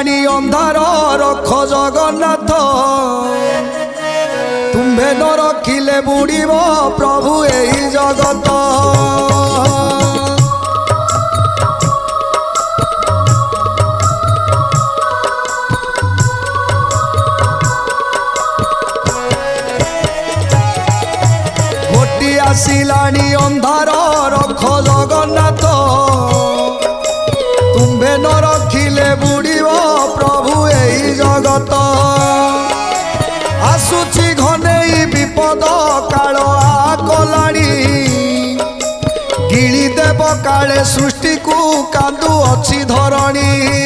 ଆସିଲାଣି ଅନ୍ଧାର ରଖ ଜଗନ୍ନାଥ ତୁମ୍ଭେ ନ ରଖିଲେ ବୁଡ଼ିବ ପ୍ରଭୁ ଏହି ଜଗତ। ଘୋଟି ଆସିଲାଣି ଅନ୍ଧାର ରଖ ଜଗନ୍ନାଥ ତୁମ୍ଭେ ନ ରଖିଲେ ବୁଡ଼ିବ ପ୍ରଭୁ ଏହି ଜଗତ। ଆସୁଛି ଘନେଇ ବିପଦ କାଳ କଲାଣି ଗିଳି ଦେବ କାଳେ ସୃଷ୍ଟିକୁ କାନ୍ଦୁ ଅଛି ଧରଣୀ।